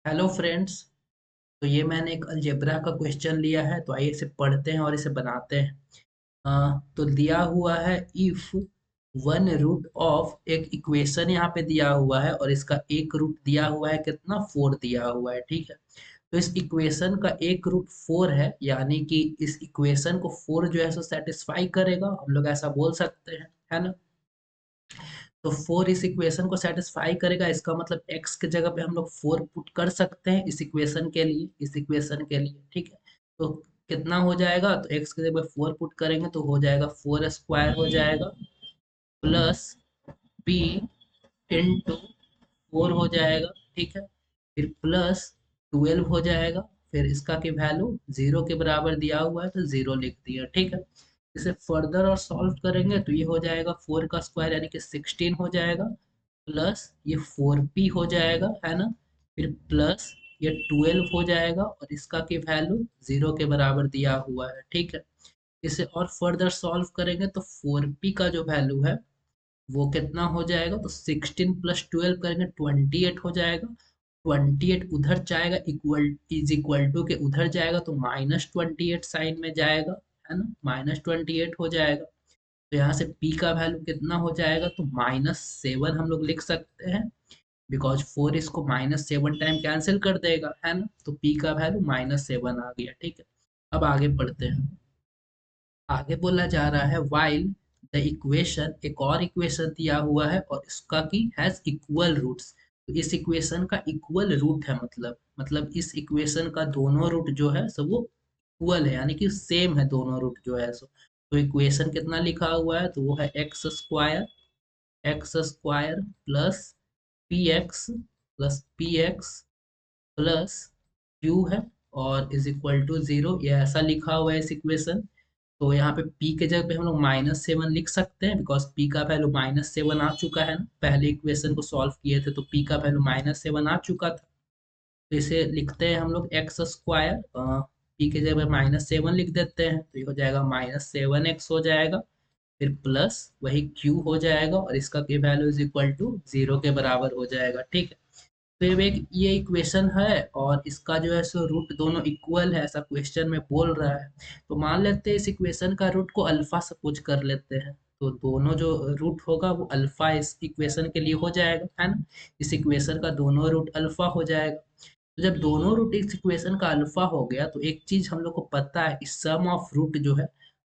Hello friends. तो ये मैंने एक अलजेब्रा का क्वेश्चन लिया है, तो आइए इसे पढ़ते हैं और इसे बनाते हैं। तो दिया हुआ है इफ वन रूट ऑफ एक इक्वेशन यहाँ पे दिया हुआ है और इसका एक रूट दिया हुआ है, कितना 4 दिया हुआ है। ठीक है। तो इस इक्वेशन का एक रूट 4 है, यानी कि इस इक्वेशन को 4 जो है सो सेटिस्फाई करेगा, हम लोग ऐसा बोल सकते हैं, है ना। तो 4 इस इक्वेशन को सेटिस्फाई करेगा, इसका मतलब x के जगह पे हम लोग 4 पुट कर सकते हैं इस इक्वेशन के लिए, ठीक है। तो कितना हो जाएगा, तो x के जगह पे 4 पुट करेंगे तो हो जाएगा 4 स्क्वायर हो जाएगा, प्लस b इंटू 4 हो जाएगा। ठीक है। फिर प्लस 12 हो जाएगा। फिर इसका की वैल्यू 0 के बराबर दिया हुआ है तो 0 लिख दिया। ठीक है। इसे फर्दर और सॉल्व करेंगे तो ये हो जाएगा 4 का स्क्वायर यानी कि 16 हो जाएगा, प्लस ये 4p हो जाएगा, है ना। फिर प्लस ये 12 हो जाएगा और इसका की वैल्यू 0 के बराबर दिया हुआ है। ठीक है। इसे और फर्दर सॉल्व करेंगे तो 4p का जो वैल्यू है वो कितना हो जाएगा, तो 16 प्लस 12 करेंगे 28 हो जाएगा। 28 उधर जाएगा, इक्वल इज इक्वल टू के उधर जाएगा तो -28 साइन में जाएगा, है ना, -28 हो जाएगा। तो यहाँ से p का वैल्यू कितना हो जाएगा, तो -7 हम लोग लिख सकते हैं, बिकॉज 4 इसको -7 टाइम कैंसिल कर देगा, है ना। तो p का वैल्यू -7 आ गया। ठीक है। अब आगे पढ़ते हैं। आगे बोला जा रहा है while द इक्वेशन, एक और इक्वेशन दिया हुआ है और इसका की हैज इक्वल रूट्स। तो इस इक्वेशन का इक्वल रूट है, मतलब इस इक्वेशन का दोनों रूट जो है सब वो इक्वल है, यानी कि सेम है दोनों रूट जो है सो। तो इक्वेशन कितना लिखा हुआ है, तो वो है x square plus P x plus Q है और इज इक्वल टू 0, ये ऐसा लिखा हुआ है इस इक्वेशन। तो यहाँ पे p के जगह पे हम लोग -7 लिख सकते हैं, बिकॉज p का वैल्यू -7 आ चुका है ना, पहले इक्वेशन को सॉल्व किए थे तो p का वैल्यू -7 आ चुका था। तो इसे लिखते हैं हम लोग एक्स स्क्वायर, p के जगह पे -7 लिख देते हैं तो ये हो जाएगा -7x हो जाएगा। फिर प्लस वही q हो जाएगा और इसका की वैल्यू इज इक्वल टू 0 के बराबर हो जाएगा। ठीक है। तो ये इक्वेशन है और इसका जो है सो रूट दोनों इक्वल है, ऐसा क्वेश्चन में बोल रहा है। तो मान लेते हैं इस इक्वेशन का रूट को अल्फा सपोज कर लेते हैं, तो दोनों जो रूट होगा वो अल्फा इस इक्वेशन के लिए हो जाएगा, है ना। इस इक्वेशन का दोनों रूट अल्फा हो जाएगा। तो जब दोनों रूट इस इक्वेशन का अल्फा हो गया तो एक चीज हम लोग को पता है, इस सम ऑफ रूट जो है,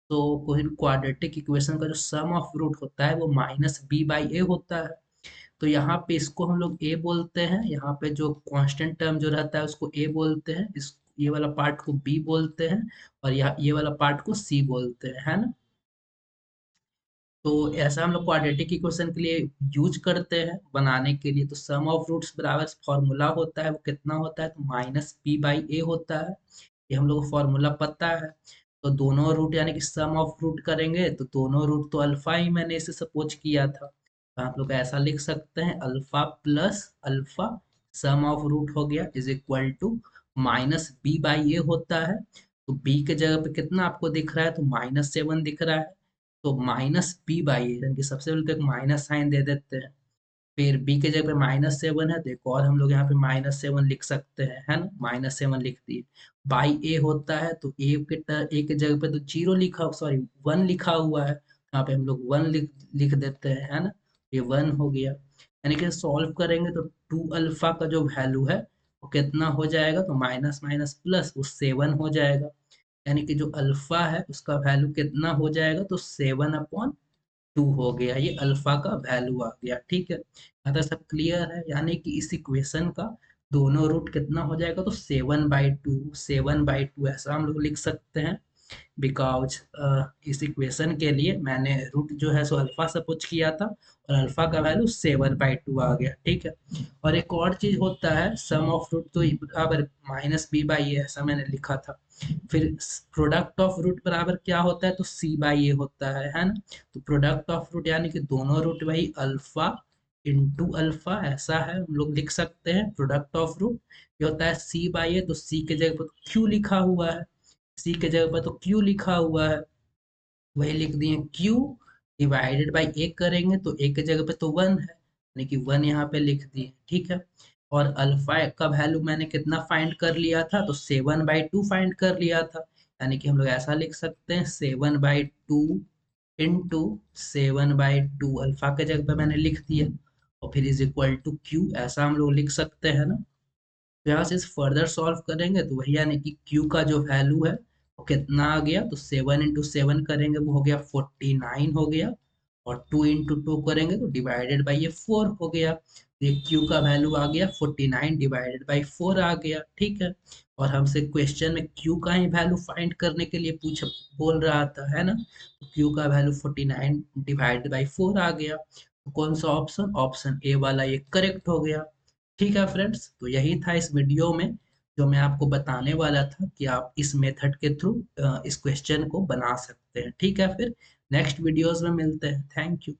तो कोई भी क्वाड्रेटिक इक्वेशन का जो सम ऑफ रूट होता है वो -b/a होता है। तो यहाँ पे इसको हम लोग ए बोलते हैं, यहाँ पे जो कांस्टेंट टर्म जो रहता है उसको ए बोलते हैं, इस ये वाला पार्ट को बी बोलते हैं और यहाँ ये वाला पार्ट को सी बोलते हैं, है ना। तो ऐसा हम लोग क्वाड्रेटिक इक्वेशन के लिए यूज करते हैं बनाने के लिए। तो सम ऑफ रूट्स बराबर फॉर्मूला होता है, वो कितना होता है, तो -p/a होता है। ये हम लोग को फॉर्मूला पता है। तो दोनों रूट यानी कि सम ऑफ रूट करेंगे तो दोनों रूट तो अल्फा ही मैंने इसे सपोज किया था, तो आप लोग ऐसा लिख सकते हैं alpha plus alpha, sum of root हो गया इज इक्वल टू -b/a होता है। तो b के जगह पे कितना आपको दिख रहा है, तो -7 दिख रहा है। तो -b/a यानी कि सबसे पहले तो एक माइनस साइन दे देते हैं। फिर b के जगह पे -7 है तो एक और हम लोग यहाँ पे -7 लिख सकते हैं, है ना। -7 लिख दिए। बाई ए होता है तो ए के जगह पे तो 0 लिखा, सॉरी 1 लिखा हुआ है, यहाँ पे हम लोग 1 लिख लिख देते हैं, है ना। ये 1 हो गया। यानी कि सॉल्व करेंगे तो 2 अल्फा का जो वैल्यू है वो कितना हो जाएगा, तो माइनस माइनस प्लस वो 7 हो जाएगा। यानी कि जो अल्फा है उसका वैल्यू कितना हो जाएगा, तो 7/2 हो गया, ये अल्फा का वैल्यू आ गया। ठीक है। अगर सब क्लियर है, यानी कि इस इक्वेशन का दोनों रूट कितना हो जाएगा, तो 7/2 ऐसा हम लोग लिख सकते हैं। बिकॉज इस इक्वेशन के लिए मैंने रूट जो है सो अल्फा सपोज किया था और अल्फा का वैल्यू 7/2 आ गया। ठीक है। और एक और चीज होता है, सम ऑफ रूट तो बराबर -b/a, ऐसा मैंने लिखा था। फिर प्रोडक्ट ऑफ रूट बराबर क्या होता है, तो c/a होता है ना। तो प्रोडक्ट ऑफ रूट यानी कि दोनों रूट वही अल्फा इंटू अल्फा, ऐसा है हम लोग लिख सकते हैं प्रोडक्ट ऑफ रूट। ये होता है c/a, तो c के जगह पर क्यू लिखा हुआ है, सी के जगह पर तो क्यू लिखा हुआ है, वही लिख दिए क्यू डिवाइडेड बाई ए करेंगे तो ए के जगह पे तो 1 है, यानी कि 1 यहाँ पे लिख दिए। ठीक है। और अल्फा का वैल्यू मैंने कितना फाइंड कर लिया था, तो 7/2 फाइंड कर लिया था। यानी कि हम लोग ऐसा लिख सकते हैं 7/2 इंटू 7/2 अल्फा के जगह पे मैंने लिख दिया, और फिर इज इक्वल टू क्यू, ऐसा हम लोग लिख सकते हैं ना। तो यहाँ से इस फर्दर सॉल्व करेंगे तो वही, यानी कि Q का जो वैल्यू है वो कितना आ गया, तो 7 इंटू 7 करेंगे वो हो गया 49 हो गया, और 2 इंटू 2 करेंगे तो डिवाइडेड बाई ये 4 हो गया। तो ये Q का वैल्यू आ गया 49 डिवाइडेड बाई 4 आ गया, ठीक है। और हमसे क्वेश्चन में Q का ही वैल्यू फाइंड करने के लिए पूछ बोल रहा था, है ना। तो Q का वैल्यू 49 डिवाइडेड बाई 4 आ गया, तो कौन सा ऑप्शन, ऑप्शन ए वाला ये करेक्ट हो गया। ठीक है फ्रेंड्स, तो यही था इस वीडियो में जो मैं आपको बताने वाला था कि आप इस मेथड के थ्रू इस क्वेश्चन को बना सकते हैं। ठीक है, फिर नेक्स्ट वीडियोस में मिलते हैं। Thank you.